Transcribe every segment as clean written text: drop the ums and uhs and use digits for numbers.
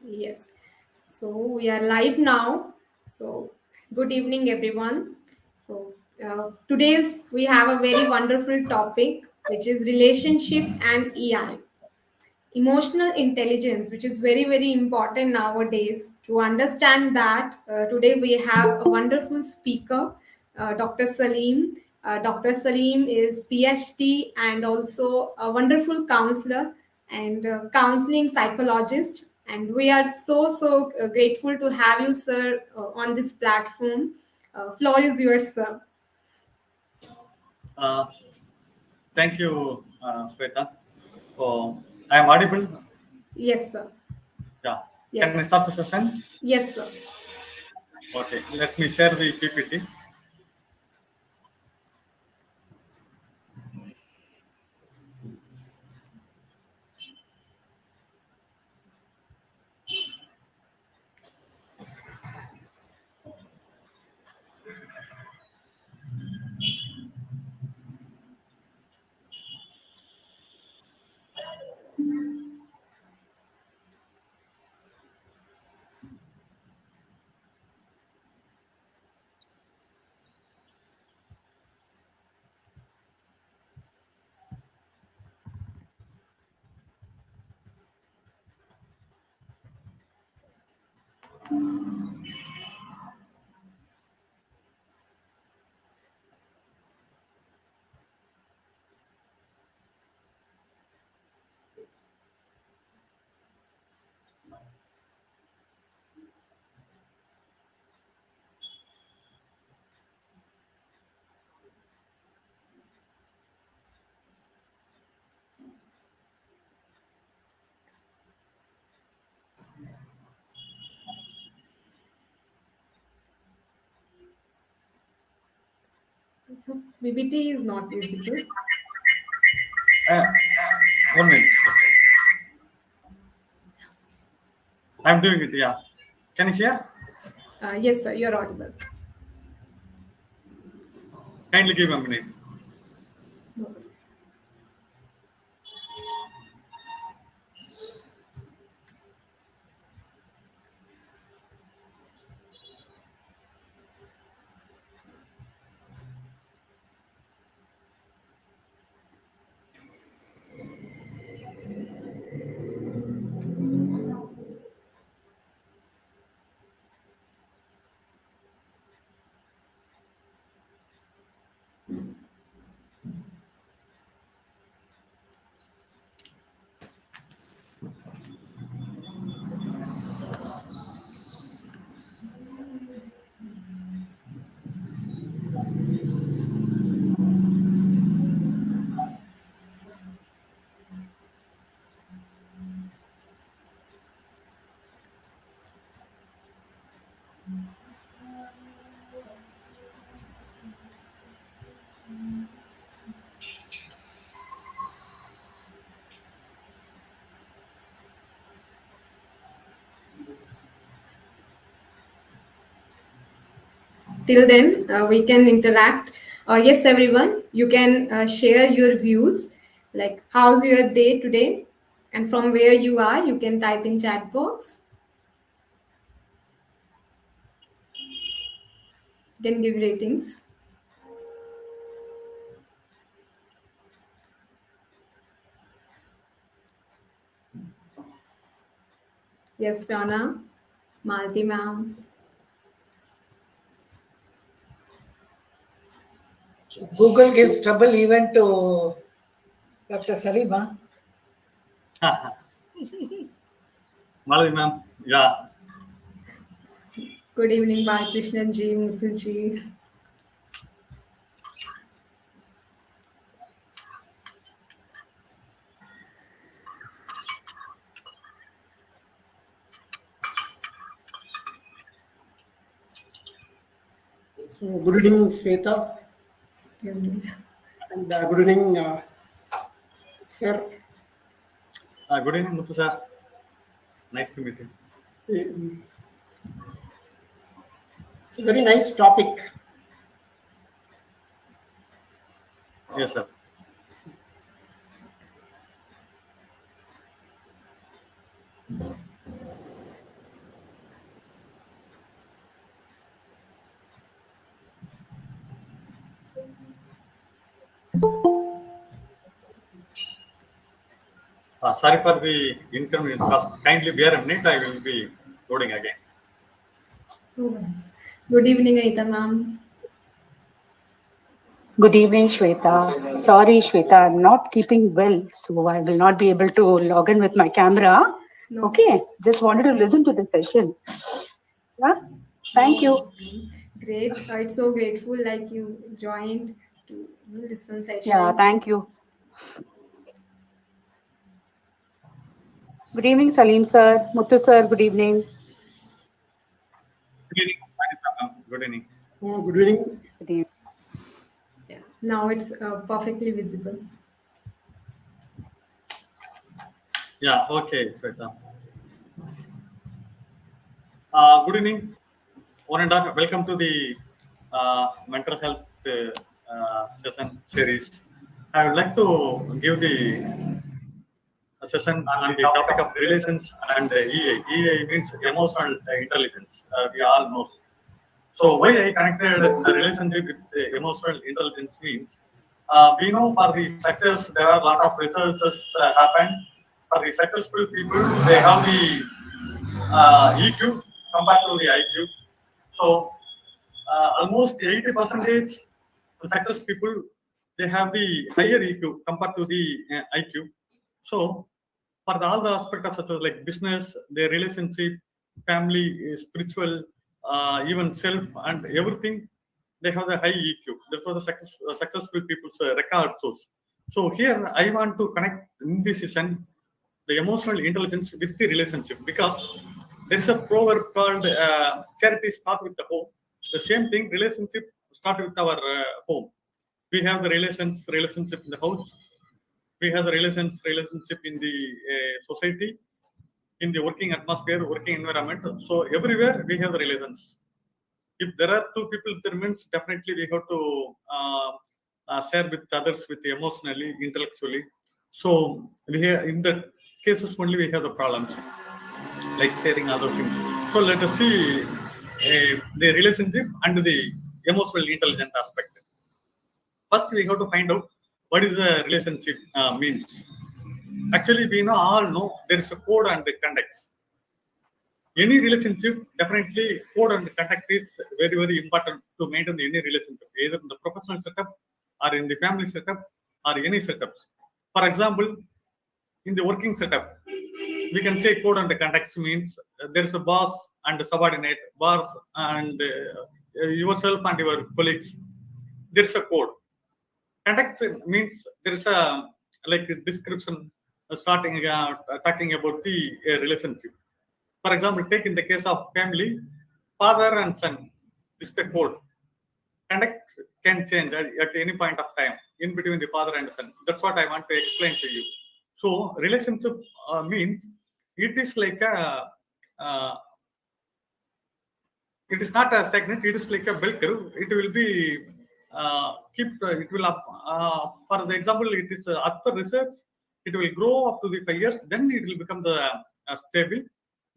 Yes. So we are live now. So good evening, everyone. So today's we have a very wonderful topic, which is relationship and EI, emotional intelligence, which is very important nowadays. To understand that, today we have a wonderful speaker, Dr. Saleem. Dr. Saleem is PhD and also a wonderful counselor and counseling psychologist. And we are so grateful to have you, sir, on this platform. Floor is yours, sir. Uh, Thank you, Sweta. So, I am audible. Yes, sir. Yeah. Can Yes. I start the session? Yes, sir. Okay. Let me share the PPT. So PPT is not visible. Uh, 1 minute. I'm doing it. Yeah. Can you hear? Yes, sir, you're audible. Kindly give a minute. No worries. Till then, we can interact. Yes, everyone, you can share your views, like how's your day today, and from where you are, you can type in chat box. You can give ratings. Yes, Fiona, Malti ma'am. Google gives trouble even to Dr. Salima. Malavi ma'am. Yeah. Good evening, Balakrishnan ji, Muthu ji. So, good evening, Sweta, and good evening, sir. Good evening, Muthu sir. Nice to meet you. It's a very nice topic. Yes, sir. Sorry for the inconvenience. Kindly bear a minute. I will be loading again. No worries. Good evening, Anita ma'am. Good evening, Shweta. Sorry, Shweta, I'm not keeping well, so I will not be able to log in with my camera. No Okay, worries. just wanted to listen to the session. Yeah, No thank you. worries, ma'am. Great. It's so grateful like you joined to listen Yeah, session. thank you. Good evening, Saleem sir. Muthu sir, good evening. Good evening. Good evening. Good evening. Good evening. Yeah. Now it's perfectly visible. Yeah, okay, Sweta. Good evening, one and all. Welcome to the mental health session series. I would like to give the session on the topic of relations and EA. EA means emotional intelligence. We all know. So why I connected the relationship with the emotional intelligence means we know for the success there are a lot of researches happen. For the successful people, they have the EQ compared to the IQ. So almost 80 percentage the success people they have the higher EQ compared to the IQ. So for all the aspect of such as like business, their relationship, family, spiritual, even self and everything, they have the high EQ. That's what the successful people's record shows. So here I want to connect in this session the emotional intelligence with the relationship because there is a proverb called charity start with the home. The same thing, relationship start with our home. We have the relationship in the house. We have the relationship in the society, in the working atmosphere, working environment. So everywhere we have the relations. If there are two people, there means definitely we have to share with others with emotionally, intellectually. So we have, in the cases only we have the problems like sharing other things. So let us see the relationship and the emotional intelligent aspect. First, we have to find out what is the relationship means. Actually, we know all know there is a code and the context. Any relationship, definitely code and contact is very, very important to maintain any relationship, either in the professional setup or in the family setup or any setups. For example, in the working setup, we can say code and context means there is a boss and a subordinate, boss and yourself and your colleagues. There is a code. Context means there is a like a description starting talking about the relationship. For example, take in the case of family, father and son. This is the code. Context can change at any point of time in between the father and son. That's what I want to explain to you. So relationship means it is like a it is not a stagnant. It is like a bell curve. It will be keep. It will up. For the example, it is as per research. It will grow up to the 5 years. Then it will become the stable.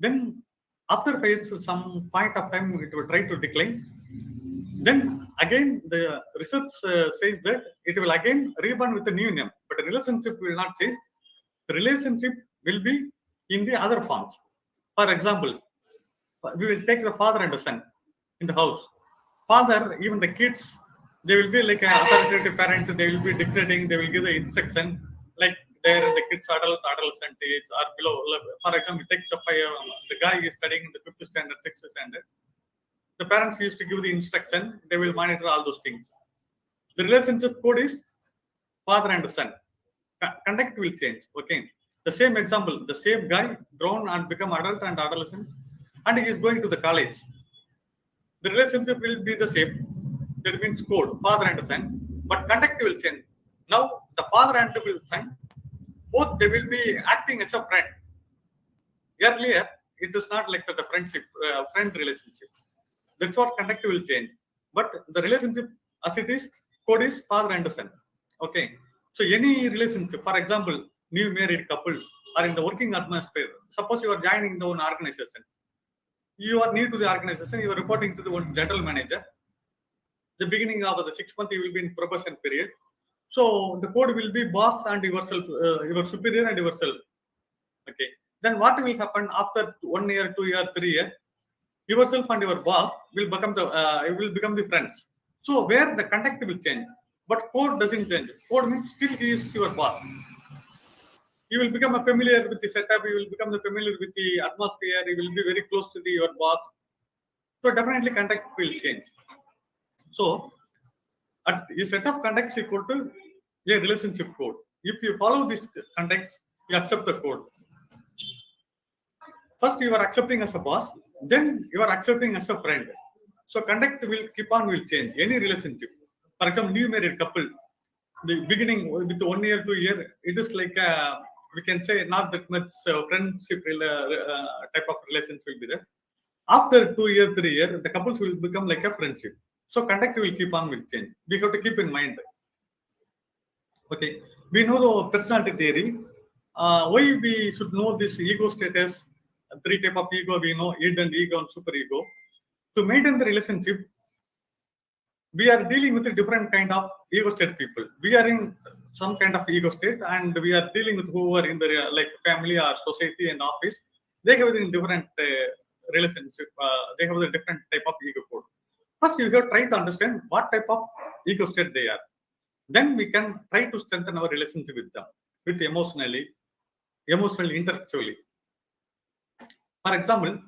Then after 5 years, some point of time, it will try to decline. Then again, the research says that it will again reborn with a new name, but the relationship will not change. The relationship will be in the other forms. For example, we will take the father and the son in the house. Father, even the kids, they will be like an authoritative parent. They will be dictating. They will give the instruction like there the kids adolescent age or below. For example, take the guy is studying in the 5th standard, 6th standard. The parents used to give the instruction. They will monitor all those things. The relationship code is father and son. Conduct will change. Okay. The same example, the same guy grown and become adult and adolescent, and he is going to the college. The relationship will be the same. That means code, father and son, but conduct will change. Now the father and the son, both they will be acting as a friend. Earlier, it is not like the friendship, friend relationship. That's what conduct will change. But the relationship as it is, code is father and son. Okay. So any relationship, for example, new married couple or in the working atmosphere, suppose you are joining the one organization. You are new to the organization, you are reporting to the one general manager. The beginning of the 6 month, you will be in probation period. So the code will be boss and yourself, your superior and yourself. Okay. Then what will happen after 1 year, 2 year, 3 year? Yourself and your boss will become the friends. So where the contact will change, but code doesn't change. Code means still he is your boss. You will become familiar with the setup. You will become familiar with the atmosphere. You will be very close to your boss. So definitely contact will change. So a set of contacts equal to a relationship code. If you follow this context, you accept the code. First, you are accepting as a boss, then you are accepting as a friend. So conduct will change. Any relationship. For example, new married couple, the beginning with 1 year, 2 year, it is like we can say not that much friendship type of relationship will be there. After 2 year, 3 year, the couples will become like a friendship. So conduct will change. We have to keep in mind. Okay, we know the personality theory. Why we should know this ego status? Three type of ego we know: hidden ego and super ego. To maintain the relationship, we are dealing with a different kind of ego state people. We are in some kind of ego state, and we are dealing with who are in the like family or society and office. They have a different relationship. They have a different type of ego code. First, you have to try to understand what type of ego state they are. Then we can try to strengthen our relationship with them, with emotionally, intellectually. For example,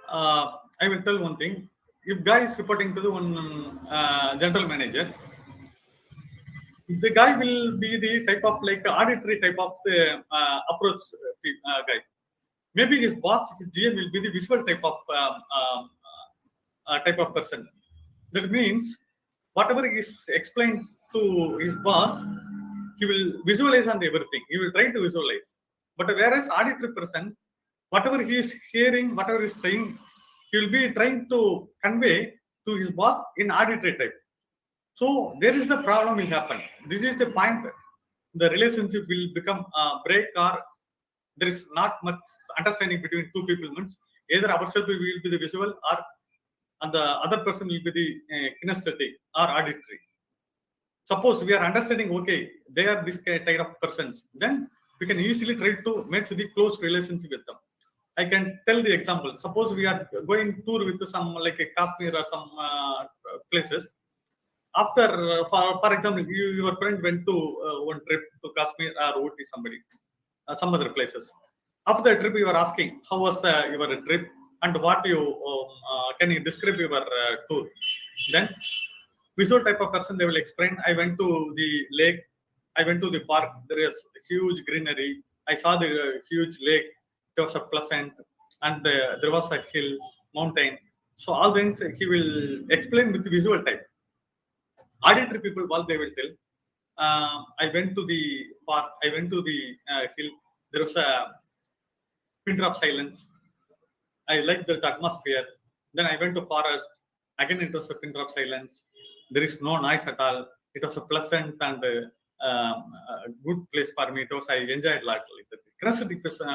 I will tell one thing. If guy is reporting to the one general manager, the guy will be the type of like auditory type of approach guy. Maybe his boss, his GM will be the visual type of person. That means whatever is explained to his boss, he will visualize on everything. He will try to visualize. But whereas auditory person, whatever he is hearing, whatever he is saying, he will be trying to convey to his boss in auditory type. So there is the problem will happen. This is the point. The relationship will become break, or there is not much understanding between two people. Means either ourselves will be the visual, or and the other person will be the kinesthetic or auditory. Suppose we are understanding, okay, they are this kind of persons, then we can easily try to make the close relationship with them. I can tell the example. Suppose we are going tour with some like a Kashmir or some places. After, for example, your friend went to one trip to Kashmir or Ooty, some other places. After the trip, you are asking, how was your trip and what you can you describe your tour? Then visual type of person, they will explain. I went to the lake. I went to the park. There is huge greenery. I saw the huge lake. It was a pleasant, and there was a hill, mountain. So all things he will explain with the visual type. Auditory people, what they will tell. I went to the park. I went to the hill. There was a pin drop silence. I liked that atmosphere. Then I went to forest. Again, it was a pin drop silence. There is no noise at all. It was a pleasant and good place for me. It was I enjoyed a lot. Kinesthetic person,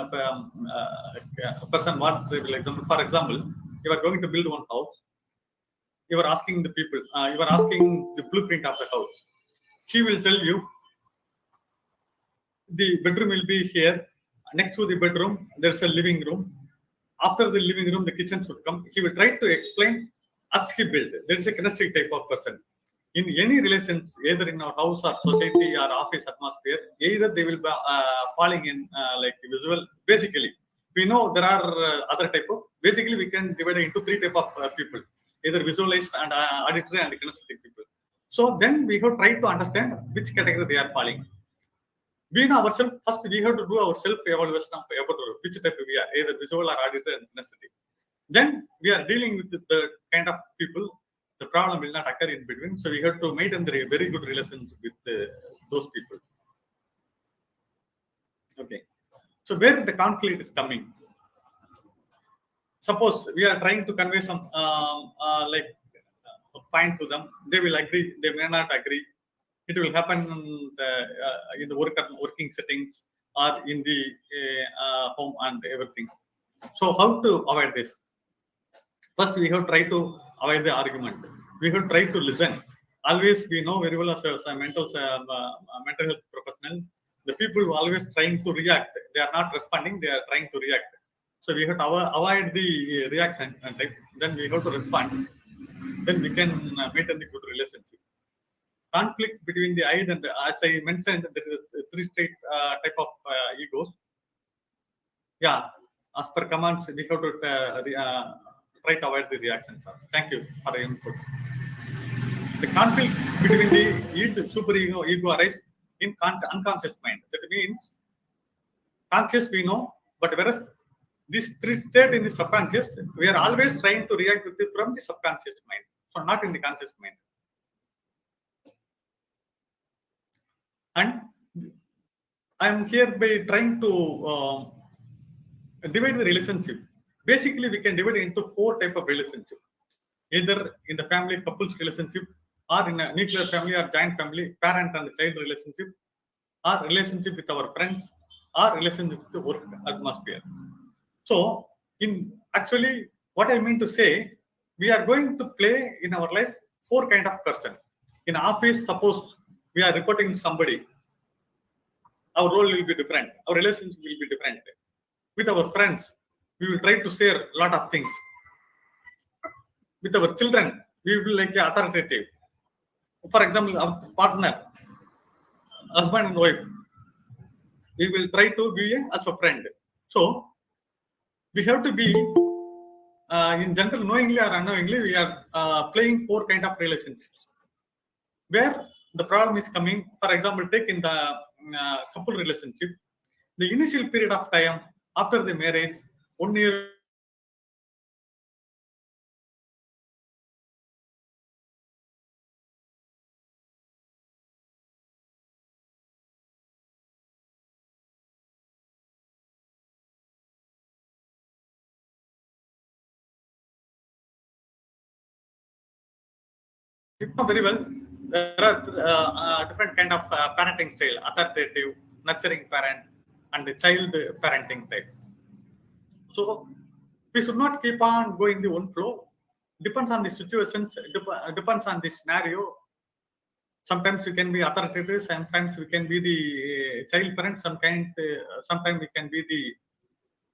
what they will example. For example, you are going to build one house. You are asking the people. You are asking the blueprint of the house. He will tell you the bedroom will be here. Next to the bedroom, there's a living room. After the living room, the kitchen should come. He will try to explain as he built. There is a kinesthetic type of person. In any relations, either in our house or society or office atmosphere, either they will be falling in like visual. Basically, we know there are other type of. Basically, we can divide it into three type of people: either visualize and auditory and kinesthetic people. So then we have to try to understand which category they are falling. We know ourselves first. We have to do our self evaluation of about which type we are, either visual or auditory and kinesthetic. Then we are dealing with the kind of people. The problem will not occur in between. So we have to maintain a very good relationship with those people. Okay. So where the conflict is coming? Suppose we are trying to convey some like a point to them. They will agree. They may not agree. It will happen in the working settings or in the home and everything. So how to avoid this? First, we have to try to avoid the argument. We have to try to listen. Always, we know very well as a mental health professional, The people who always trying to react, they are not responding, they are trying to react. So we have to avoid the reaction type. Then we have to respond. Then we can maintain the good relationship. Conflicts between the I and the, as I mentioned, there is three state type of egos. Yeah, as per commands, we have to try to avoid the reactions. Thank you for your input. The conflict between the super ego arises in unconscious mind. That means conscious we know, but whereas this three state in the subconscious, we are always trying to react with it from the subconscious mind, so not in the conscious mind. And I am here by trying to divide the relationship. Basically, we can divide it into four type of relationship. Either in the family couples relationship, or in a nuclear family or joint family, parent and child relationship, or relationship with our friends, or relationship with the work atmosphere. So, in actually, what I mean to say, we are going to play in our life four kind of person. In office, suppose we are reporting somebody, our role will be different, our relationship will be different. With our friends, we will try to share a lot of things. With our children, we will be like authoritative. For example, our partner, husband and wife, we will try to be as a friend. So we have to be in general, knowingly or unknowingly, we are playing four kind of relationships. Where the problem is coming, for example, take in the couple relationship, the initial period of time after the marriage, 1 year. You know very well, there are different kind of parenting style: authoritative, nurturing parent, and the child parenting type. So we should not keep on going the one flow. Depends on the situations. Depends on the scenario. Sometimes we can be authoritative. Sometimes we can be the child parent. Sometimes we can be the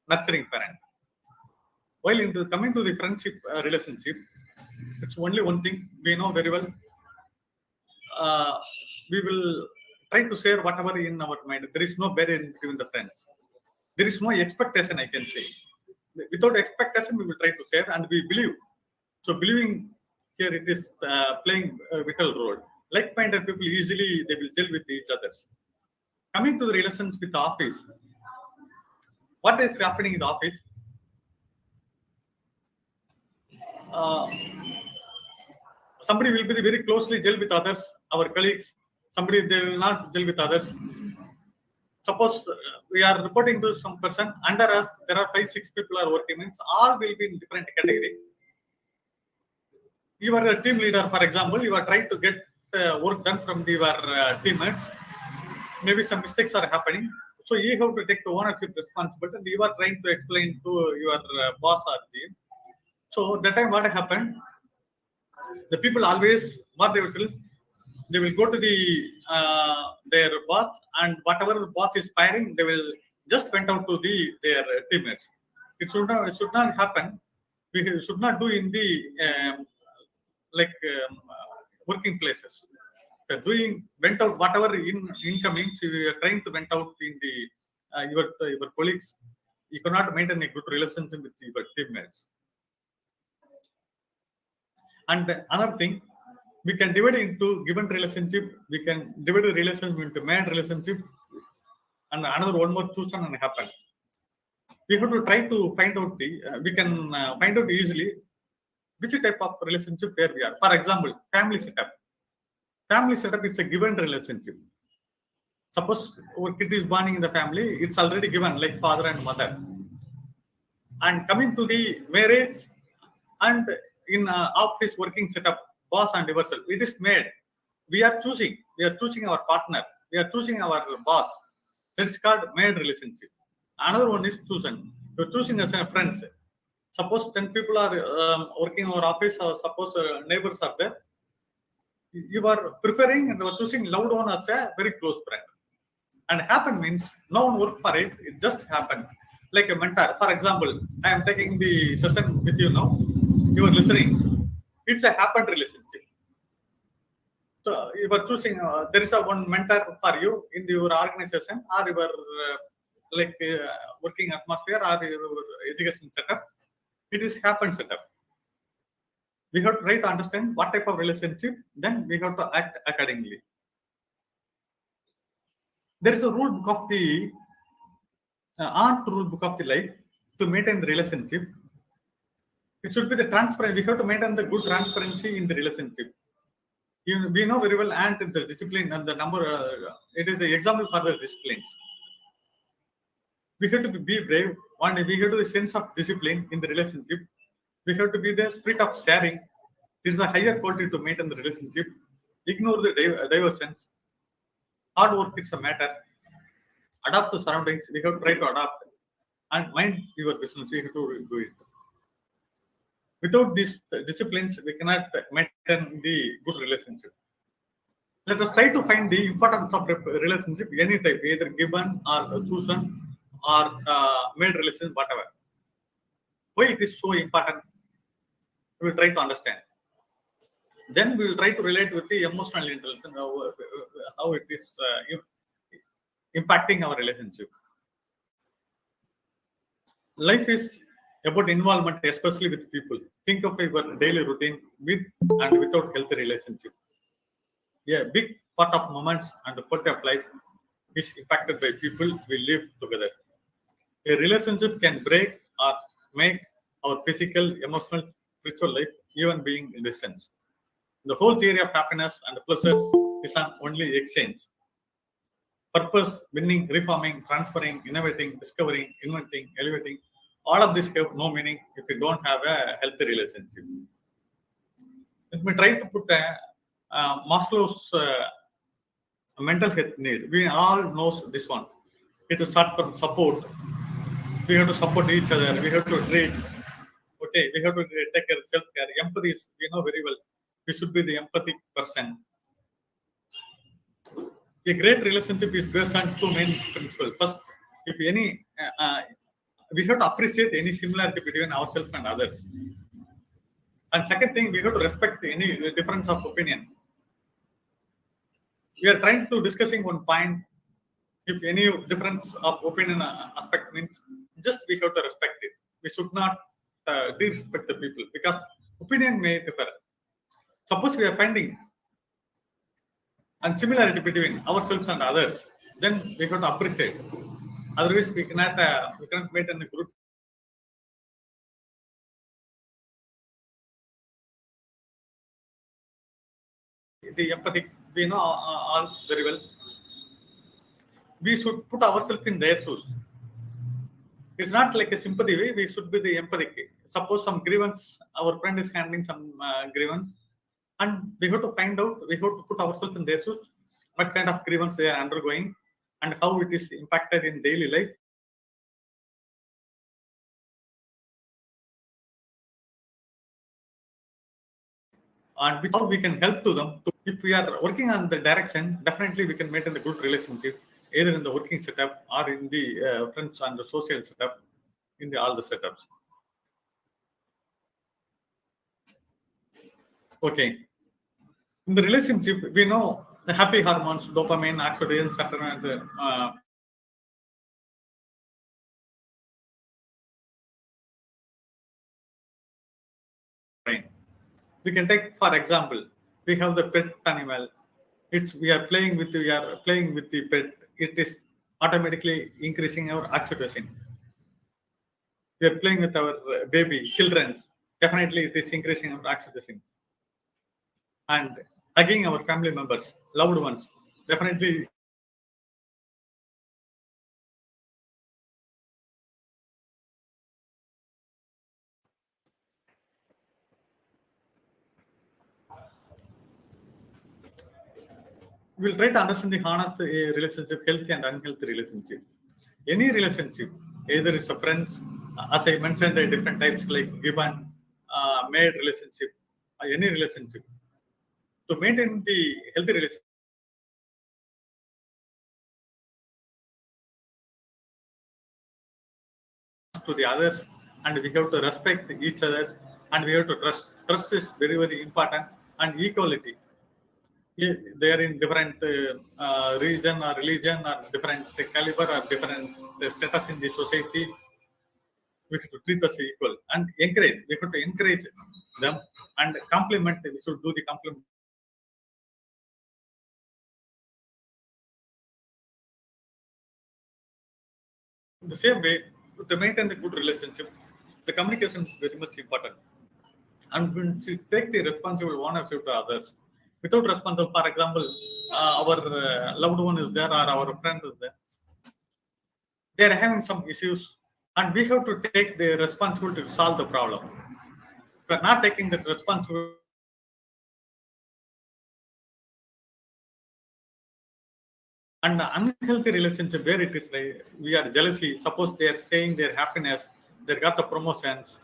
nurturing parent. While coming to the friendship relationship, it's only one thing we know very well. We will try to share whatever in our mind. There is no barrier between the friends. There is no expectation, I can say. Without expectation, we will try to share and we believe. So believing here it is playing a vital role. Like-minded people easily they will gel with each other. Coming to the relations with the office, what is happening in the office? Somebody will be very closely gel with others, our colleagues. Somebody they will not gel with others. Suppose we are reporting to some person, under us there are 5-6 people are working, means all will be in different category. You are a team leader, for example, you are trying to get work done from your teammates. Maybe some mistakes are happening, so you have to take the ownership responsibility, and you are trying to explain to your boss or team. So that time what happened, the people always what they will do, they will go to the their boss, and whatever the boss is firing, they will just went out to their teammates. It should not happen. We should not do in the like working places. Doing went out whatever incomings you are trying to went out in the your colleagues. You cannot maintain a good relationship with your teammates. And another thing, we can divide it into given relationship. We can divide the relationship into man relationship, and another one more choose and happen. We have to try to find out we can find out easily which type of relationship where we are. For example, family setup. Family setup is a given relationship. Suppose our kid is born in the family, it's already given, like father and mother. And coming to the marriage and in office working setup, boss and yourself, it is made. We are choosing our partner, we are choosing our boss. That is called made relationship. Another one is chosen. You're choosing as a friends. Suppose 10 people are working in our office, or suppose neighbors are there. You are preferring and you are choosing loved one as a very close friend. And happen means no one work for it, it just happens. Like a mentor, for example, I am taking the session with you now, you are listening, it's a happened relationship. So you are choosing, there is a one mentor for you in your organization or your working atmosphere or your education setup. It is happened setup. We have to try to understand what type of relationship, then we have to act accordingly. There is a rule book of the art rule book of the life to maintain the relationship. It should be the transparent. We have to maintain the good transparency in the relationship. We know very well, and the discipline and the number. It is the example for the disciplines. We have to be brave. One, we have to the sense of discipline in the relationship. We have to be the spirit of sharing. This is a higher quality to maintain the relationship. Ignore the diversions. Hard work is a matter. Adapt to surroundings. We have to try to adapt and mind your business. We have to do it. Without these disciplines, we cannot maintain the good relationship. Let us try to find the importance of relationship, any type, either given or chosen or made relations, whatever. Why it is so important? We will try to understand. Then we will try to relate with the emotional intelligence, how it is impacting our relationship. Life is about involvement, especially with people. Think of your daily routine with and without healthy relationship. Yeah, big part of moments and the quality of life is impacted by people we live together. A relationship can break or make our physical, emotional, spiritual life, even being in distance. The whole theory of happiness and pleasures is on only exchange. Purpose, winning, reforming, transferring, innovating, discovering, inventing, elevating, all of this have no meaning if we don't have a healthy relationship. Let me try to put Maslow's mental health need. We all knows this one. It is start from support. We have to support each other. We have to treat. Okay, we have to take care of self-care. Empathy is, we know very well. We should be the empathic person. A great relationship is based on two main principles. First, if any, we have to appreciate any similarity between ourselves and others. And second thing, we have to respect any difference of opinion. We are trying to discussing one point. If any difference of opinion aspect means, just we have to respect it. We should not disrespect the people because opinion may differ. Suppose we are finding and similarity between ourselves and others, then we have to appreciate. Otherwise, we cannot maintain a good. The empathic, we know all very well. We should put ourselves in their shoes. It's not like a sympathy way. We should be the empathic. Suppose some grievance, our friend is handling some grievance, and we have to find out. We have to put ourselves in their shoes. What kind of grievance they are undergoing, and how it is impacted in daily life. And which how we can help to them. If we are working on the direction, definitely we can maintain a good relationship, either in the working setup or in the friends and the social setup, in all the setups. Okay. In the relationship, we know the happy hormones, dopamine, oxytocin, serotonin, brain. We can take, for example, we have the pet animal. We are playing with the pet. It is automatically increasing our oxytocin. We are playing with our baby, children. Definitely, it is increasing our oxytocin. And hugging our family members, loved ones, definitely. We'll try to understand the harness relationship, healthy and unhealthy relationship. Any relationship, either it's a friends, as I mentioned, different types like given, made relationship, any relationship. To maintain the healthy relationship, to the others, and we have to respect each other, and we have to trust. Trust is very, very important, and equality. They are in different region or religion or different caliber or different status in the society. We have to treat us equal and encourage. We have to encourage them and compliment. We should do the compliment. The same way, to maintain the good relationship, the communication is very much important. And when we take the responsible ownership to others, without responsible, for example, our loved one is there or our friend is there, they are having some issues, and we have to take the responsibility to solve the problem. If we are not taking that responsibility, and unhealthy relationship where it is like we are jealousy. Suppose they are saying their happiness, they got the promotions,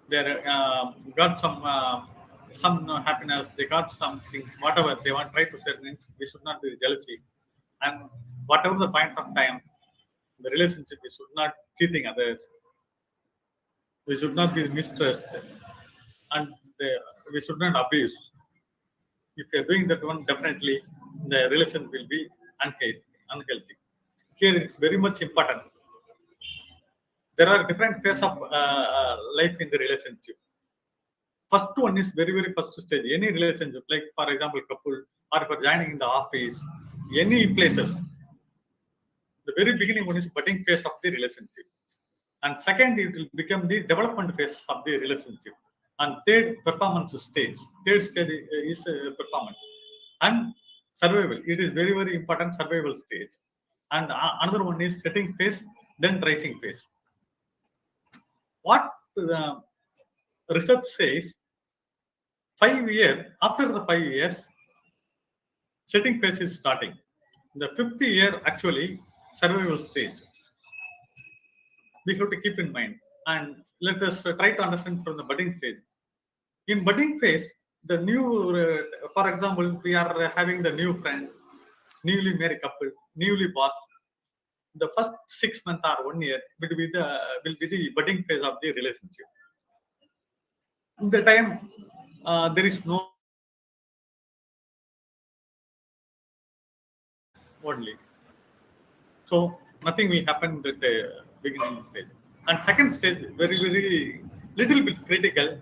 they got some happiness, they got some things, whatever they want try to say things. We should not be jealousy, and whatever the point of time, the relationship we should not cheating others, we should not be mistrust, and we should not abuse. If you are doing that one, definitely the relation will be unhealthy. Here it's very much important. There are different phases of life in the relationship. First one is very, very first stage. Any relationship, like for example, couple, or for joining in the office, any places. The very beginning one is budding phase of the relationship. And second, it will become the development phase of the relationship. And third, performance stage. Third stage is performance. And survival. It is very, very important survival stage. And another one is setting phase, then rising phase. What the research says, 5 years, after the 5 years, setting phase is starting. The 5th year, actually, survival stage. We have to keep in mind. And let us try to understand from the budding stage. In budding phase, the new, for example, we are having the new friend, newly married couple, newly boss. The first 6 months or 1 year will be the budding phase of the relationship. The time there is no only, so nothing will happen at the beginning stage. And second stage, very, very little bit critical.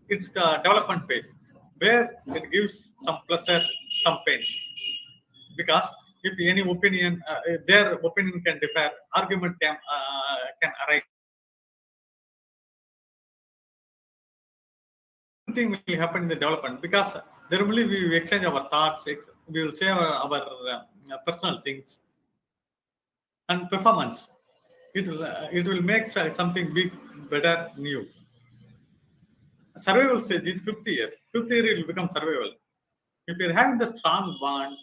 It's the development phase where it gives some pleasure, some pain. Because if any opinion, their opinion can differ, argument can arise. Thing will happen in the development because there only we exchange our thoughts, we will say our personal things and performance. It will make something big, better, new. Survival stage is 5th year. 5th year it will become survival. If you're having the strong bond,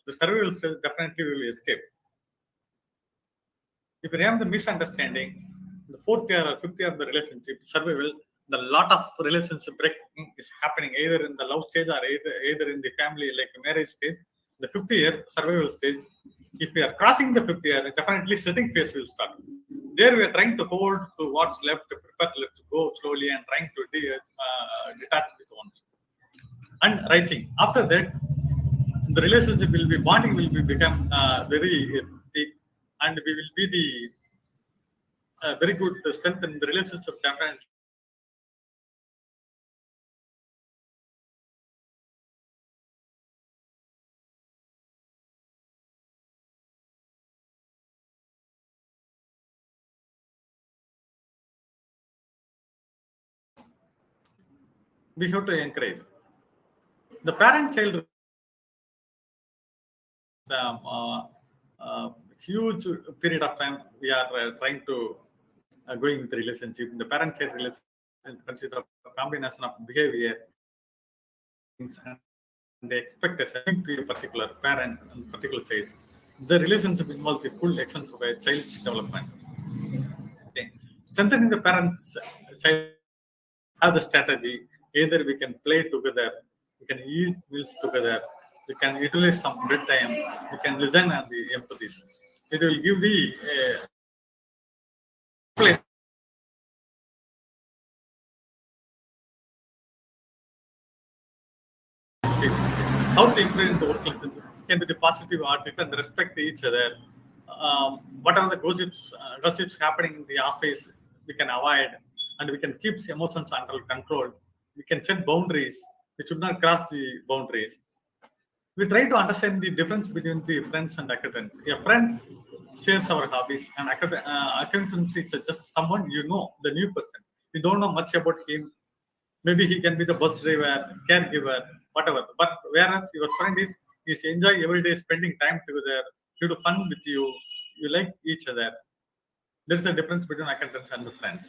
the survival stage definitely will escape. If you have the misunderstanding, the 4th year or 5th year of the relationship, survival, the lot of relationship breaking is happening either in the love stage or either in the family, like marriage stage. The 5th year, survival stage. If we are crossing the 5th year, definitely setting phase will start. There we are trying to hold to what's left, to prepare, let's go slowly and trying to detach with ones. And rising. After that, the relationship will be, bonding will be become very thick, and we will be the very good strength in the relationship definitely. We have to encourage the parent-child huge period of time we are trying to going with the relationship. The parent-child relationship consists of a combination of behavior and they expect a to a particular parent and particular child. The relationship involves the full extent of a child's development. Okay. Strengthening the parents' child have the strategy. Either we can play together, we can eat meals together, we can utilize some bedtime, we can listen and the empathy. It will give the place relationship. How to improve in the work relationship can be the positive attitude and respect each other. What are the gossips happening in the office, we can avoid, and we can keep emotions under control. We can set boundaries. We should not cross the boundaries. We try to understand the difference between the friends and acquaintance. A friends shares our hobbies, and acquaintance is just someone you know, the new person. You don't know much about him. Maybe he can be the bus driver, caregiver, whatever. But whereas your friend is enjoy every day spending time together, due to fun with you, you like each other. There's a difference between acquaintance and the friends.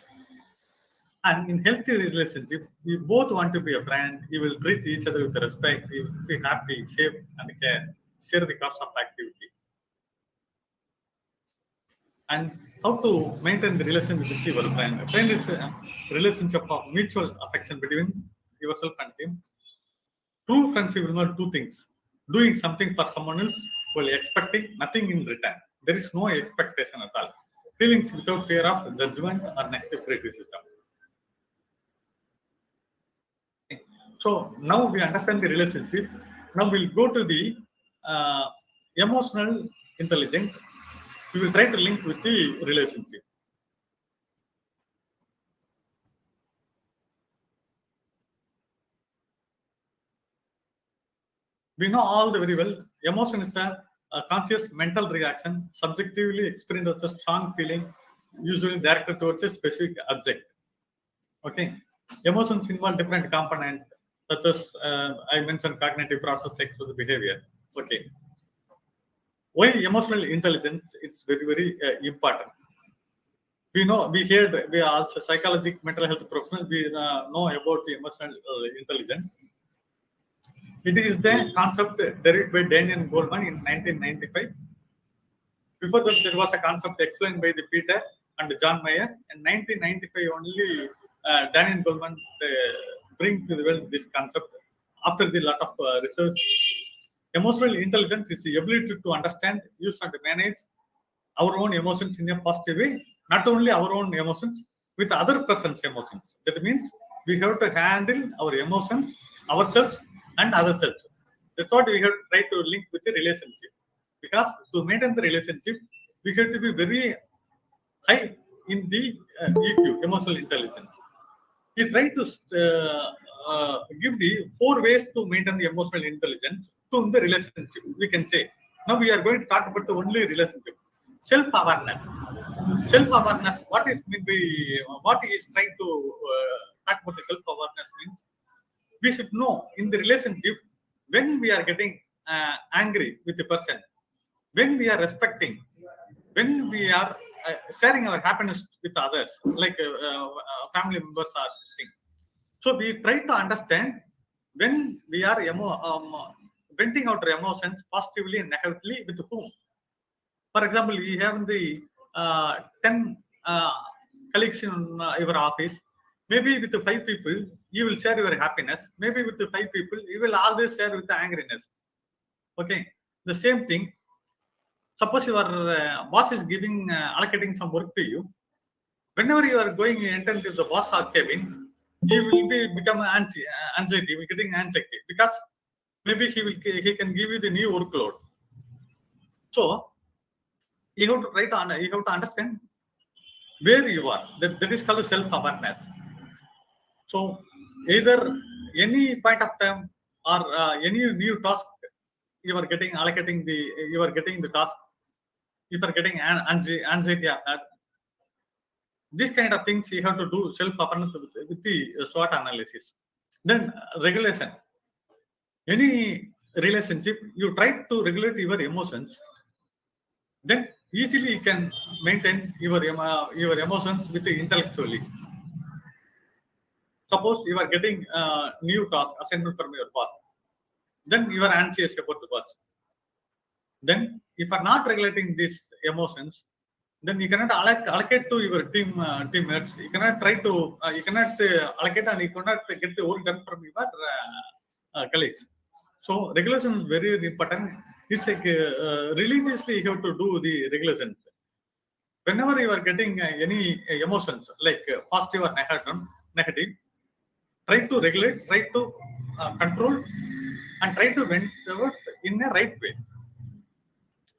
And in healthy relationship, we both want to be a friend. You will treat each other with respect. You will be happy, safe, and care. Share the cost of activity. And how to maintain the relationship with your friend. A friend is a relationship of mutual affection between yourself and him. True friendship will not do things. Doing something for someone else while expecting nothing in return. There is no expectation at all. Feelings without fear of judgment or negative criticism. So now we understand the relationship. Now we'll go to the emotional intelligence. We will try to link with the relationship. We know all the very well. Emotion is a conscious mental reaction, subjectively experienced as a strong feeling, usually directed towards a specific object. Okay. Emotions involve different components, such as I mentioned cognitive process, sexual behavior. Okay. Why emotional intelligence? It's very, very important. We know, we are also psychological mental health professionals. We know about the emotional intelligence. It is the concept derived by Daniel Goleman in 1995. Before that, there was a concept explained by the Peter and John Mayer. In 1995, only Daniel Goleman bring to the world this concept. After the lot of research, emotional intelligence is the ability to understand, use, and manage our own emotions in a positive way. Not only our own emotions, with other person's emotions. That means we have to handle our emotions, ourselves, and other selves. That's what we have to try to link with the relationship. Because to maintain the relationship, we have to be very high in the EQ, emotional intelligence. He tried to give the 4 ways to maintain the emotional intelligence to the relationship. We can say. Now we are going to talk about the only relationship. Self-awareness. Self-awareness. What is trying to talk about the self-awareness means? We should know in the relationship when we are getting angry with the person, when we are respecting, when we are sharing our happiness with others, like family members are saying. So we try to understand when we are venting out our emotions positively and negatively with whom. For example, you have the 10 colleagues in your office. Maybe with the 5 people, you will share your happiness. Maybe with the 5 people, you will always share with the angriness. Okay. The same thing. Suppose your boss is allocating some work to you. Whenever you are going enter into the boss cabin, you will become anxiety, getting anxiety because maybe he can give you the new workload. So you have to understand where you are. That is called self-awareness. So either any point of time or any new task you are getting the task, if you are getting anxiety, these kind of things you have to do self-awareness with the SWOT analysis. Then regulation. Any relationship, you try to regulate your emotions, then easily you can maintain your emotions with the intellectually. Suppose you are getting new task assignment from your boss, then you are anxious about the boss. Then if you are not regulating these emotions, then you cannot allocate to your teammates. You cannot allocate and you cannot get the work done from your colleagues. So regulation is very, very important. It's like religiously you have to do the regulation. Whenever you are getting any emotions like positive or negative, try to regulate, try to control, and try to vent out in a right way.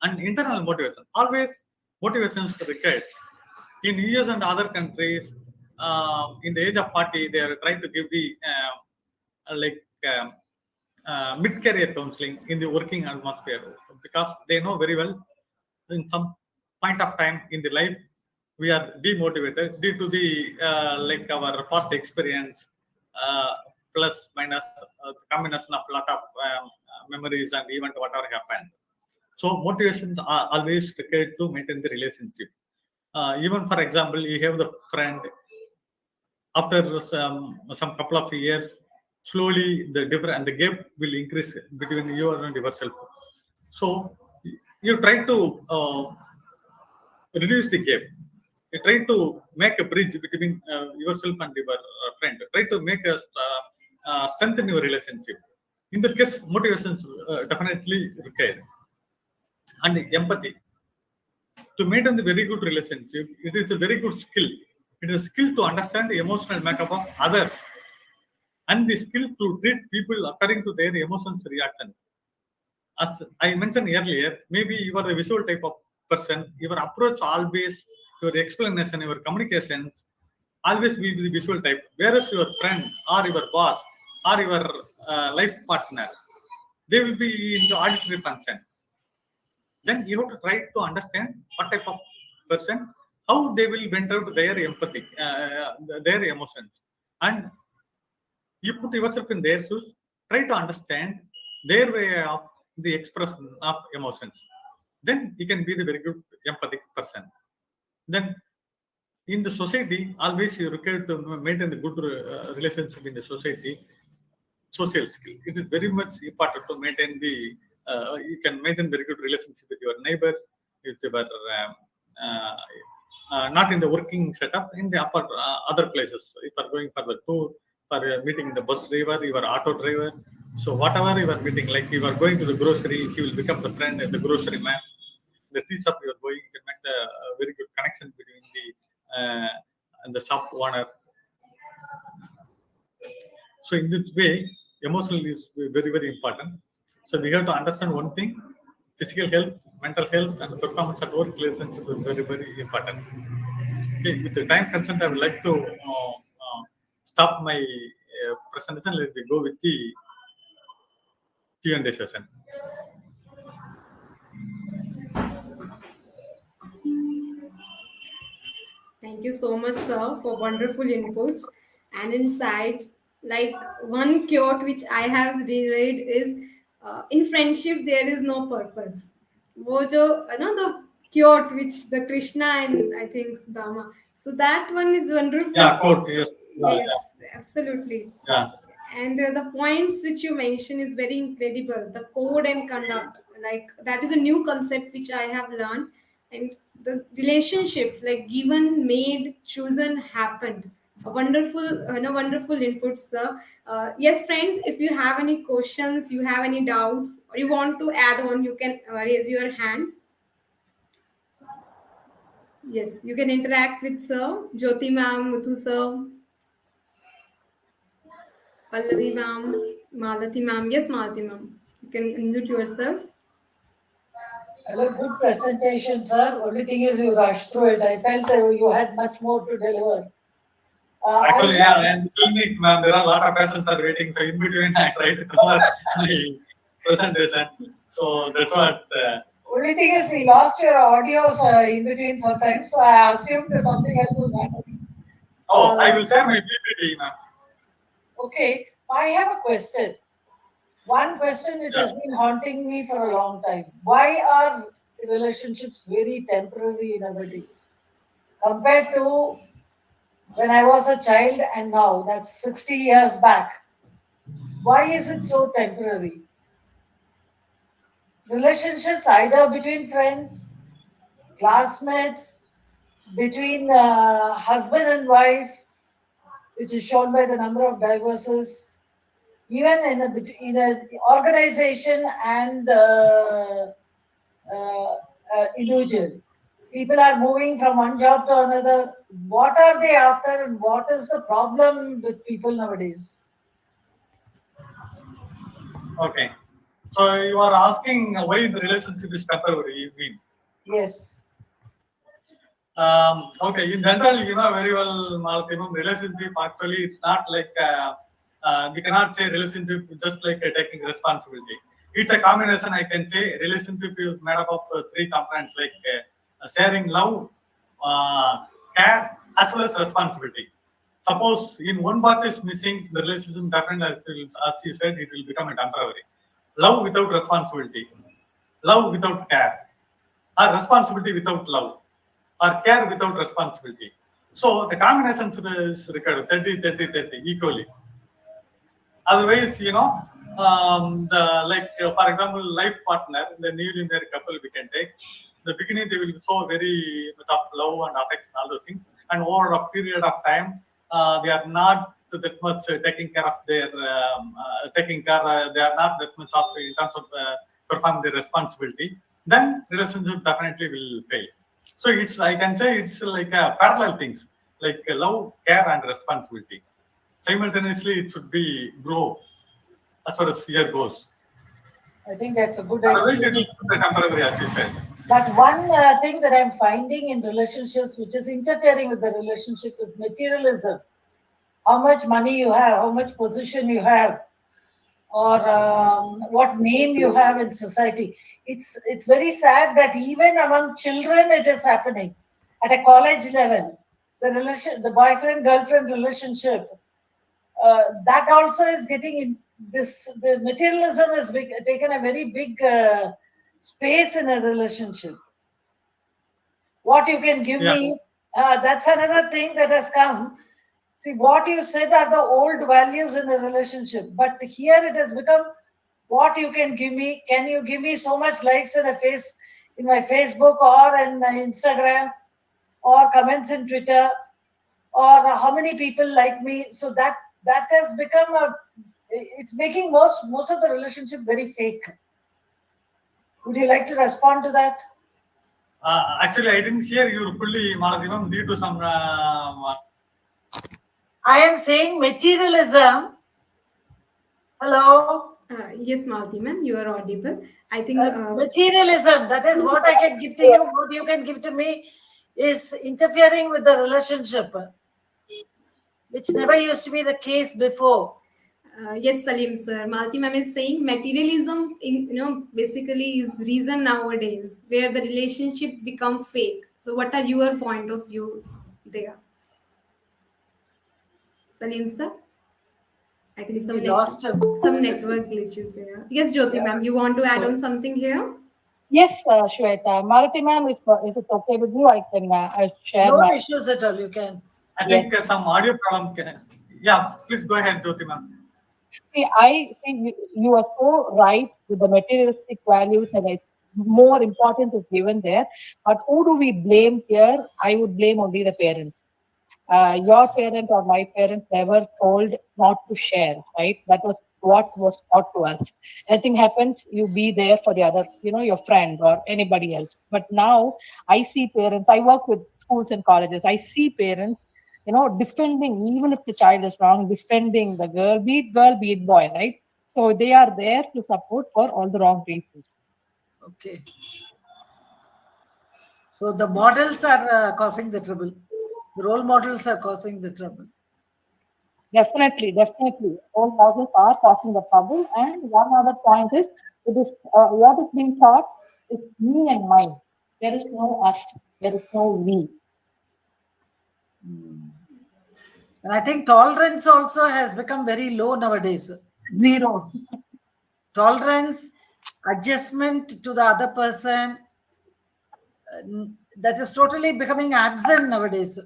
And internal motivation, always motivations required. In US and other countries, in the age of 40, they are trying to give the like mid-career counseling in the working atmosphere, because they know very well in some point of time in the life we are demotivated due to the like our past experience, plus minus combination of lot of memories and event whatever happened. So motivations are always required to maintain the relationship. Even for example, you have the friend, after some couple of years, slowly the difference and the gap will increase between you and yourself. So you try to reduce the gap. You try to make a bridge between yourself and your friend. Try to make a strengthen your relationship. In that case, motivations definitely required. And empathy, to maintain a very good relationship, it is a very good skill. It is a skill to understand the emotional makeup of others, and the skill to treat people according to their emotions reaction. As I mentioned earlier, maybe you are a visual type of person. Your approach always, your explanation, your communications always be the visual type. Whereas your friend or your boss or your life partner, they will be into auditory function. Then you have to try to understand what type of person, how they will vent out their empathy, their emotions, and you put yourself in their shoes. Try to understand their way of the expression of emotions. Then you can be the very good empathic person. Then in the society, always you require to maintain the good relationship in the society. Social skill, it is very much important to maintain the you can maintain very good relationship with your neighbors, with your uh, not in the working setup, in the upper other places. If you are going for the tour, for meeting the bus driver, your auto driver, so whatever you are meeting, like you are going to the grocery, he will become the friend and the grocery man. The tea shop you are going, you can make the very good connection between the and the shop owner. So in this way, emotional is very, very important. So we have to understand one thing: physical health, mental health, and performance at work relationship is very, very important. Okay, with the time consent, I would like to stop my presentation. Let me go with the Q&A session. Thank you so much, sir, for wonderful inputs and insights. Like one quote which I have reread is, "In friendship there is no purpose." वो जो the quote which the Krishna and I think Dama. So that one is wonderful. Yeah, quote, yes. Yes, absolutely. Yeah. And the points which you mention is very incredible. The code and conduct, like that is a new concept which I have learned. And the relationships, like given, made, chosen, happened. A wonderful, wonderful input, sir. Yes, friends, if you have any questions, you have any doubts, or you want to add on, you can raise your hands. Yes, you can interact with sir, Jyoti ma'am, Muthu sir, Pallavi ma'am, Malati ma'am. Yes, Malati ma'am. You can unmute yourself. Hello, good presentation, sir. Only thing is you rushed through it. I felt you had much more to deliver. Actually, yeah, and clinic, ma'am, there are a lot of patients are waiting. So in between, I try to cover my presentation. So that's what. Only thing is we lost your audios in between sometimes, so I assumed something else was happening. Oh, I will share my PPT, ma'am. Okay, I have a question. One question which has been haunting me for a long time. Why are relationships very temporary nowadays? Compared to when I was a child and now, that's 60 years back. Why is it so temporary? Relationships either between friends, classmates, between husband and wife, which is shown by the number of divorces, even in an organization and individual. People are moving from one job to another. What are they after, and what is the problem with people nowadays? Okay. So you are asking why the relationship is temporary, you mean? Yes. Okay, in general, very well, Malathimam, relationship actually it's not like we cannot say relationship just like taking responsibility. It's a combination. I can say relationship is made up of three components like sharing love, care, as well as responsibility. Suppose in one box is missing, the relationship definitely, as you said, it will become a temporary. Love without responsibility, love without care, or responsibility without love, or care without responsibility. So the combination is required 30, 30, 30 equally. Otherwise, the like for example, life partner, the newly married couple we can take. The beginning they will show very much of love and affection, all those things, and over a period of time, they are not that much taking care of their taking care. They are not that much of in terms of perform their responsibility. Then relationship definitely will fail. So it's I can say it's like parallel things like love, care, and responsibility. Simultaneously, it should be grow as far as year goes. I think that's a good Otherwise, it will explanation. be temporary, as you said. But one thing that I'm finding in relationships, which is interfering with the relationship, is materialism. How much money you have, how much position you have, or what name you have in society. It's very sad that even among children it is happening at a college level. The boyfriend girlfriend relationship, that also is getting in this. The materialism has taken a very big space in a relationship. What you can give Yeah, me, that's another thing that has come. See, what you said are the old values in a relationship, but here it has become what you can give me. Can you give me so much likes in my Facebook or in my Instagram, or comments in Twitter, or how many people like me? So that has become it's making most of the relationship very fake. Would you like to respond to that? actually, I didn't hear you fully, Maladevam, due to some. I am saying materialism. Hello? Yes, Malti ma'am, you are audible. I think Materialism, that is what I can give to you, what you can give to me is interfering with the relationship, which never used to be the case before. yes, Salim sir. Malti ma'am is saying materialism, basically is reason nowadays where the relationship become fake. So, what are your point of view there, Salim sir? I I think think we lost him. some network glitches there. Yes, Jyoti ma'am, you want to add on something here? Yes, Shweta. Marathi ma'am, if it's okay with you, I can share No my. issues at all, you can. I Yes. think some audio problem. Yeah, please go ahead, Jyoti ma'am. See, I think you are so right with the materialistic values, and it's more importance is given there. But who do we blame here? I would blame only the parents. Your parent or my parent never told not to share, right? That was what was taught to us. Anything happens, you be there for the other, your friend or anybody else. But now I see parents, I work with schools and colleges, I see parents, defending, even if the child is wrong, defending the girl, be it boy, right? So they are there to support for all the wrong reasons. Okay. So the models are causing the trouble. The role models are causing the trouble. Definitely, definitely. All models are causing the trouble. And one other point is, it is what is being taught is me and mine. There is no us. There is no we. And I think tolerance also has become very low nowadays. Zero. Tolerance, adjustment to the other person, that is totally becoming absent nowadays.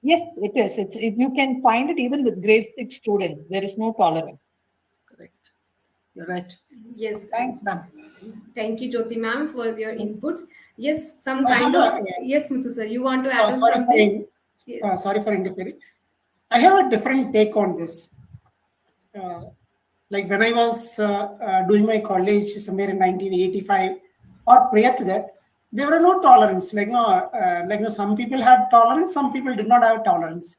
Yes, it is. You can find it even with grade 6 students. There is no tolerance. Correct. You're right. Yes. Thanks, ma'am. Thank you, Jyoti ma'am, for your inputs. Yes, some I kind have of. Yes, Muthu sir, you want to So, add on sorry for something? Yes. sorry for interfering. I have a different take on this. Like when I was doing my college somewhere in 1985 or prior to that, there were no tolerance. Some people had tolerance, some people did not have tolerance.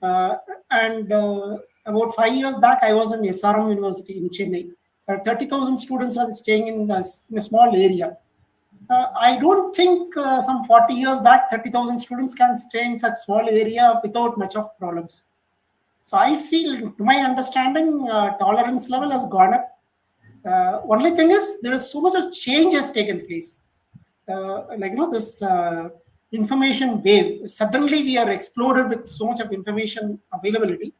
And about 5 years back, I was in SRM University in Chennai, 30,000 students are staying in a small area. I don't think some 40 years back, 30,000 students can stay in such small area without much of problems. So I feel, to my understanding, tolerance level has gone up. Only thing is, there is so much of change has taken place. This information wave. Suddenly, we are exploded with so much of information availability.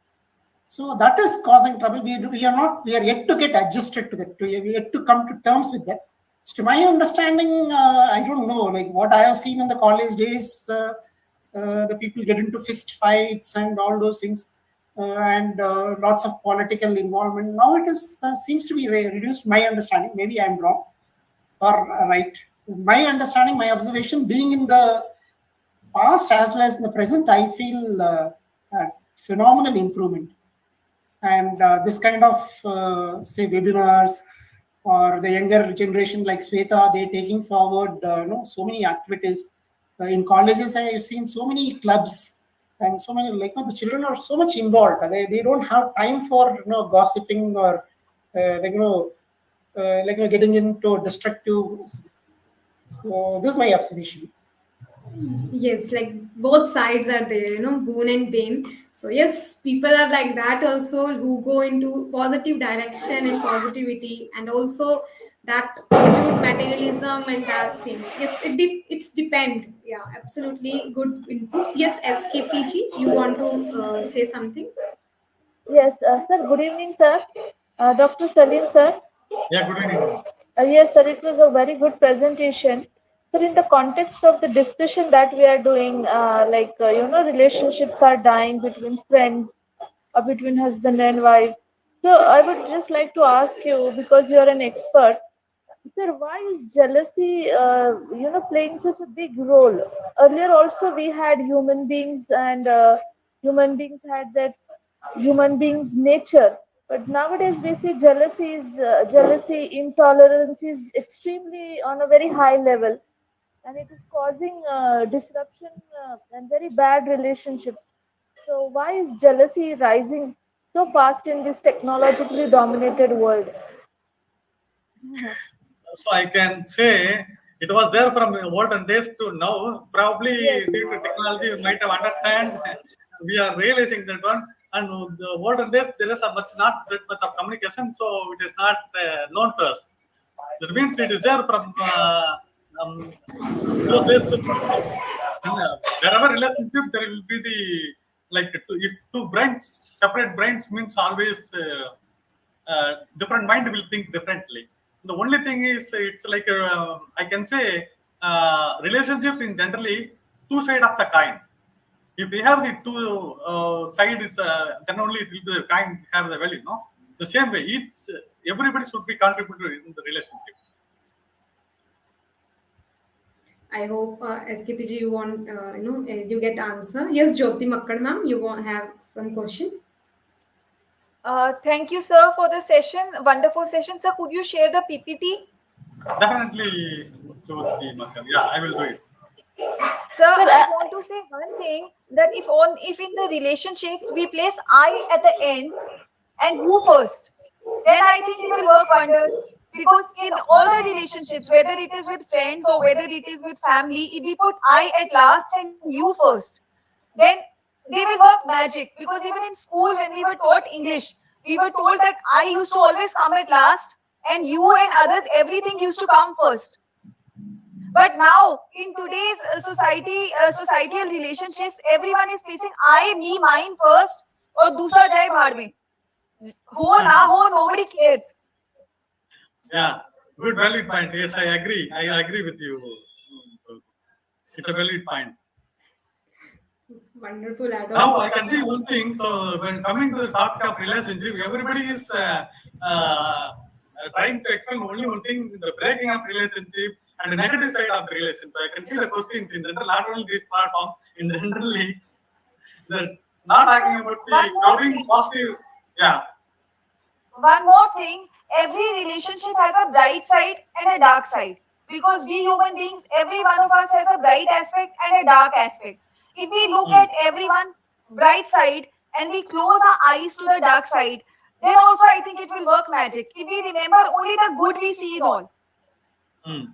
So that is causing trouble. We are yet to get adjusted to that. We are yet to come to terms with that. So to my understanding, I don't know, like what I have seen in the college days, the people get into fist fights and all those things, and lots of political involvement. Now it is seems to be reduced. My understanding, maybe I'm wrong or right. My understanding, my observation, being in the past as well as in the present, I feel phenomenal improvement. And this kind of say webinars or the younger generation like Sweta, they're taking forward so many activities. In colleges, I have seen so many clubs and so many the children are so much involved. They don't have time for gossiping or getting into destructive. So this is my observation. Yes, like both sides are there, boon and bane. So yes, people are like that also, who go into positive direction and positivity, and also that include materialism and that thing. Yes, it's depend. Yeah, absolutely good inputs. Yes, SKPG, you want to say something? Yes, sir. Good evening, sir. Dr. Saleem, sir. Yeah, good evening. Yes, sir. It was a very good presentation. Sir, in the context of the discussion that we are doing, relationships are dying between friends, between husband and wife. So, I would just like to ask you, because you are an expert, sir, why is jealousy, playing such a big role? Earlier, also, we had human beings, and human beings had that human beings' nature. But nowadays, we see jealousy, intolerance is extremely on a very high level, and it is causing disruption and very bad relationships. So, why is jealousy rising so fast in this technologically dominated world? So I can say it was there from olden days to now. Probably Yes. due to technology, you might have understand. We are realizing that one. And the olden days, there is a much not that much of communication, so it is not known to us. That means it is there from those days to now. And wherever relationship, there will be the if two brains, separate brains means always different mind will think differently. The only thing is it's like I can say relationship in generally two side of the coin. If we have the two sides, then only it will be the coin have the value. No, the same way each everybody should be contributed in the relationship. I hope SKPG, you want you get answer. Yes, Jyoti Makkad ma'am, you want have some question? Thank you, sir, for the session. Wonderful session, sir. Could you share the PPT? Definitely, Jyoti Makar. Yeah, I will do it. Sir, I want to say one thing, that if in the relationships we place I at the end and you first, then I think it will work wonders. Because in all the relationships, whether it is with friends or whether it is with family, if we put I at last and you first, then they will work magic. Because even in school, when we were taught English, we were told that I used to always come at last, and you and others, everything used to come first. But now, in today's societal relationships, everyone is placing I, me, mine first, or दूसरा जाए भाड़ में. हो ना हो, nobody cares. Yeah, good valid point. Yes, I agree. I agree with you. It's a valid point. Wonderful add-on. Now I can see one thing. So when coming to the topic of relationship, everybody is trying to explain only one thing: the breaking of relationship and the negative side of the relationship. I can see the questions in general, not only this platform, in generally, the not talking about the crowding positive. Yeah. One more thing, every relationship has a bright side and a dark side. Because we human beings, every one of us has a bright aspect and a dark aspect. If we look at everyone's bright side and we close our eyes to the dark side, then also I think it will work magic. If we remember only the good we see in all. Mm.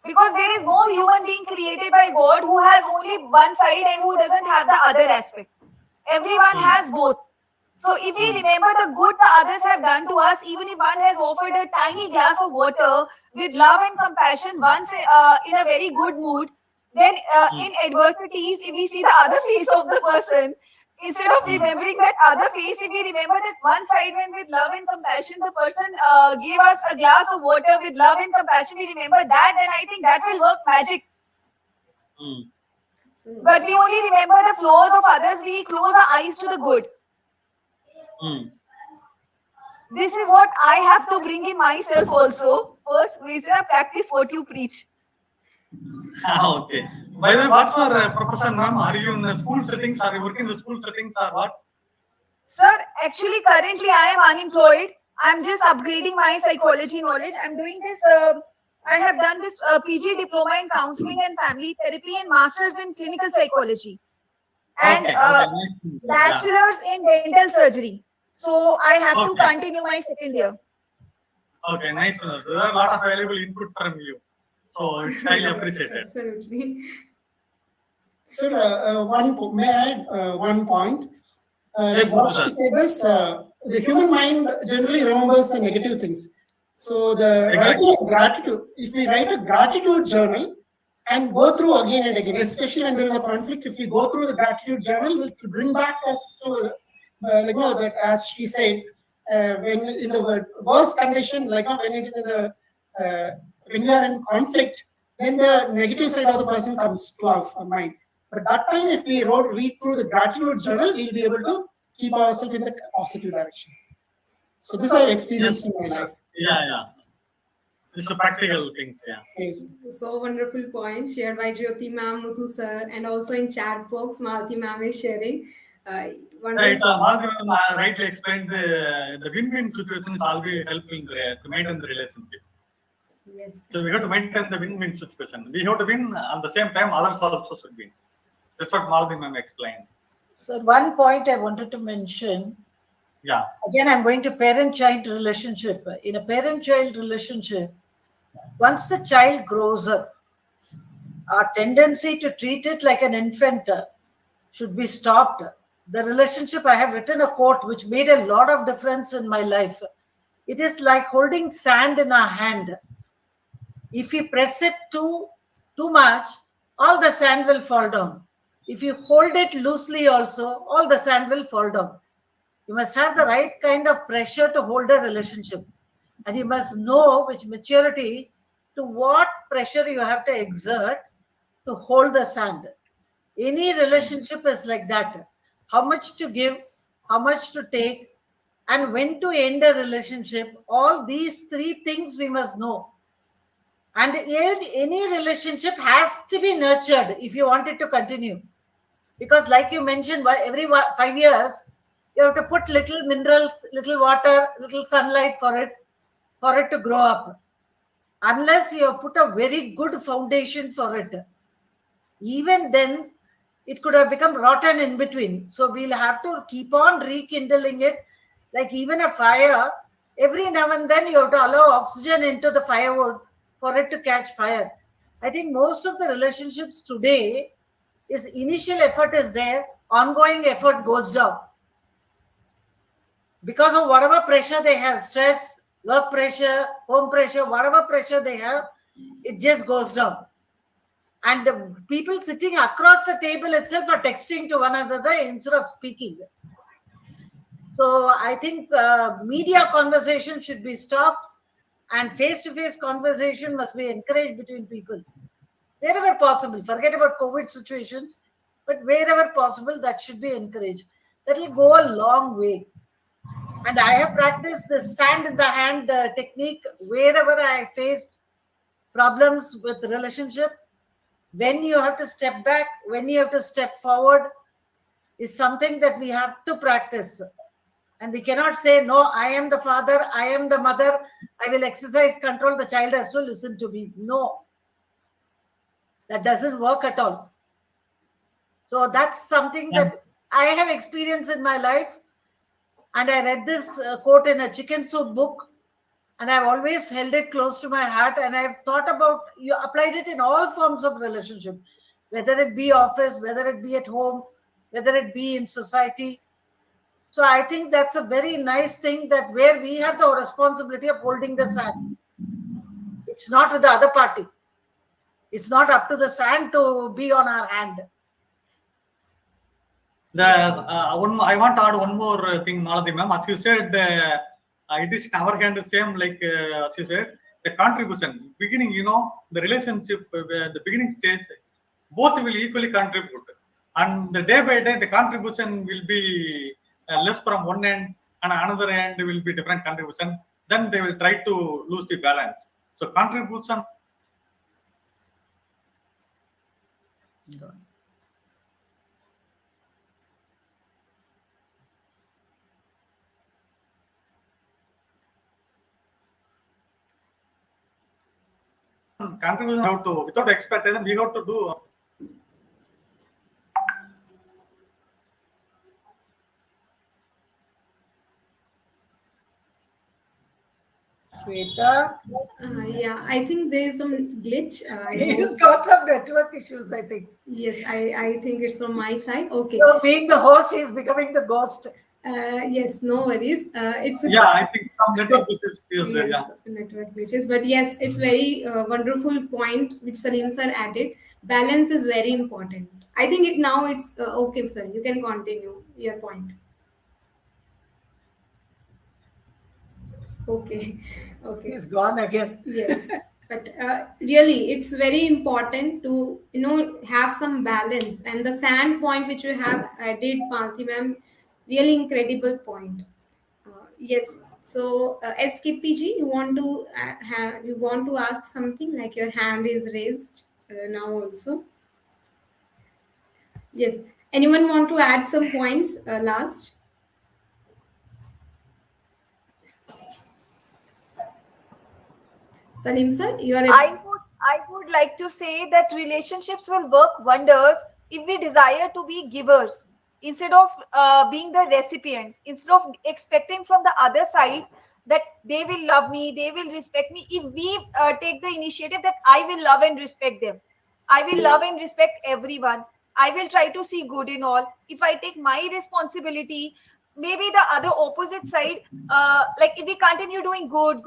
Because there is no human being created by God who has only one side and who doesn't have the other aspect. Everyone has both. So if we remember the good the others have done to us, even if one has offered a tiny glass of water with love and compassion, once in a very good mood, then in adversities, if we see the other face of the person, instead of remembering that other face, if we remember that one side when with love and compassion, the person gave us a glass of water with love and compassion, we remember that, then I think that will work magic. Mm. But we only remember the flaws of others, we close our eyes to the good. Mm. This is what I have to bring in myself also. First, we say practice what you preach. Okay. By the way, what's your profession, ma'am? Are you in the school settings? Are you working in the school settings or what? Sir, actually, currently I am unemployed. I'm just upgrading my psychology knowledge. I'm doing this. I have done this PG diploma in counseling and family therapy and masters in clinical psychology and Okay. Okay. Nice to know that. Yeah. bachelor's in dental surgery. So I have to Okay. continue my second year. Okay. Nice to know. There are a lot of valuable input from you. So it's highly appreciated. Absolutely. Sir, may I add one point? Yes, Like what Murthy she sir. said is, the human mind generally remembers the negative things. So the Exactly. writing of gratitude, if we write a gratitude journal and go through again and again, especially when there is a conflict, if we go through the gratitude journal, it will bring back us to, that as she said, when in the worst condition, when it is in a, when we are in conflict, then the negative side of the person comes to our mind. But that time, if we read through the gratitude journal, we'll be able to keep ourselves in the positive direction. So this I've experienced Yes. in my life. Yeah. Yeah. This is practical things. Yeah. Yes. So wonderful points shared by Jyoti ma'am, Muthu sir, and also in chat box, Malti ma'am is sharing. Right. So Wonderful. Madhavan rightly explained the win-win situation is always helping to maintain the relationship. Yes. So we have to maintain the win-win situation. We have to win at the same time others also should win. That's what Maldi ma'am explained. So one point I wanted to mention. Yeah. Again, I'm going to parent-child relationship. In a parent-child relationship, once the child grows up, our tendency to treat it like an infant should be stopped. The relationship, I have written a quote which made a lot of difference in my life. It is like holding sand in our hand. If you press it too much, all the sand will fall down. If you hold it loosely also, all the sand will fall down. You must have the right kind of pressure to hold a relationship. And you must know which maturity to what pressure you have to exert to hold the sand. Any relationship is like that. How much to give, how much to take, and when to end a relationship. All these three things we must know. And any relationship has to be nurtured if you want it to continue. Because like you mentioned, every 5 years, you have to put little minerals, little water, little sunlight for it to grow up. Unless you have put a very good foundation for it, even then it could have become rotten in between. So we'll have to keep on rekindling it. Like even a fire, every now and then you have to allow oxygen into the firewood for it to catch fire. I think most of the relationships today is initial effort is there, ongoing effort goes down because of whatever pressure they have, stress, work pressure, home pressure, whatever pressure they have, it just goes down. And the people sitting across the table itself are texting to one another instead of speaking. So I think media conversation should be stopped and face-to-face conversation must be encouraged between people. Wherever possible, forget about COVID situations, but wherever possible, that should be encouraged. That will go a long way. And I have practiced the sand in the hand technique wherever I faced problems with relationship. When you have to step back, when you have to step forward is something that we have to practice. And we cannot say, no, I am the father, I am the mother, I will exercise control, the child has to listen to me. No, that doesn't work at all. So that's something that I have experienced in my life. And I read this quote in a chicken soup book, and I've always held it close to my heart. And I've thought about, you applied it in all forms of relationship, whether it be office, whether it be at home, whether it be in society. So I think that's a very nice thing, that where we have the responsibility of holding the sand. It's not with the other party. It's not up to the sand to be on our hand. I want to add one more thing, Malati ma'am. As you said, it is in our hand, same like as you said, the contribution. Beginning, the relationship, the beginning stage, both will equally contribute. And the day by day, the contribution will be less from one end, and another end will be different contribution. Then they will try to lose the balance. So contribution. Contribution have to, without expectation, we have to do. Shweta? Yeah, I think there is some glitch. He's got some network issues, I think. Yes, I think it's from my side. Okay. So being the host, he's becoming the ghost. Yes, no worries. It's a, Yeah, I think some network issues is there. yes, Yeah. network glitches. But yes, it's very wonderful point which Saleem sir added. Balance is very important. I think it now it's okay, sir. You can continue your point. Okay, okay. He's gone again. Yes, but really, it's very important to have some balance. And the sand point which you have added, Panthi ma'am, really incredible point. Yes. So, SKPG, you want to ask something, like your hand is raised now also. Yes. Anyone want to add some points last? Salim sir, you are. I would like to say that relationships will work wonders if we desire to be givers instead of being the recipients, instead of expecting from the other side that they will love me, they will respect me. If we take the initiative that I will love and respect them, I will love and respect everyone, I will try to see good in all. If I take my responsibility, maybe the other opposite side, like if we continue doing good,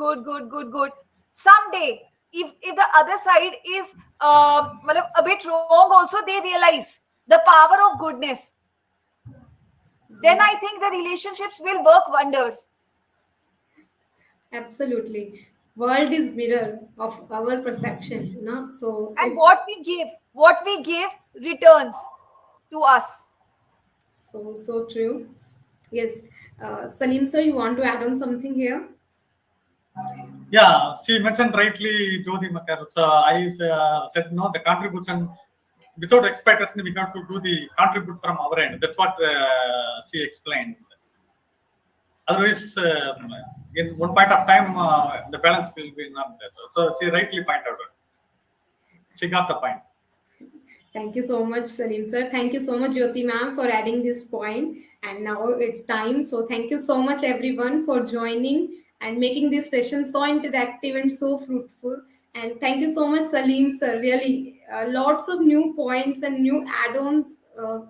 someday if the other side is a bit wrong also, they realize the power of goodness, then I think the relationships will work wonders. Absolutely. World is mirror of our perception, So And what we give returns to us. so true. Yes. Salim sir, you want to add on something here? Yeah, she mentioned rightly, Jyoti Makar. So I said no, the contribution without expectation, we have to do the contribute from our end. That's what she explained. Otherwise, in one point of time, the balance will be not there. So she rightly pointed out. She got the point. Thank you so much, Salim sir. Thank you so much, Jyoti ma'am, for adding this point. And now it's time. So thank you so much, everyone, for joining and making this session so interactive and so fruitful. And thank you so much, Salim sir. Really, lots of new points and new add-ons,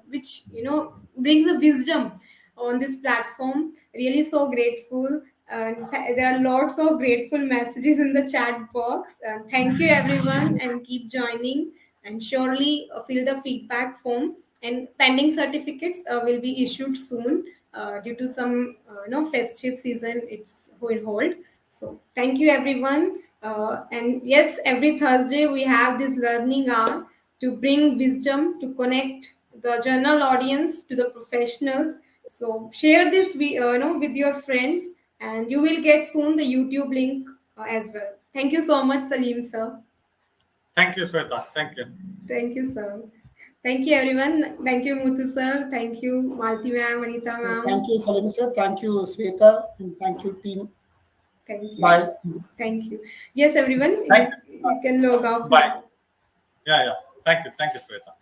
which bring the wisdom on this platform. Really, so grateful. There are lots of grateful messages in the chat box. Thank you, everyone, and keep joining. And surely fill the feedback form. And pending certificates will be issued soon due to some festive season. It's on hold. So thank you, everyone. And yes, every Thursday we have this learning hour to bring wisdom, to connect the general audience to the professionals. So share this with your friends, and you will get soon the YouTube link as well. Thank you so much, Salim sir. Thank you, Sweta. Thank you. Thank you, sir. Thank you, everyone. Thank you, Muthu sir. Thank you, Malti ma'am, Anita ma'am. Thank you, Salim sir. Thank you, Sweta. And thank you, team. Thank you. Bye. Thank you. Yes, everyone. Thank You can log off. Bye. now. Yeah. Thank you, Sweta.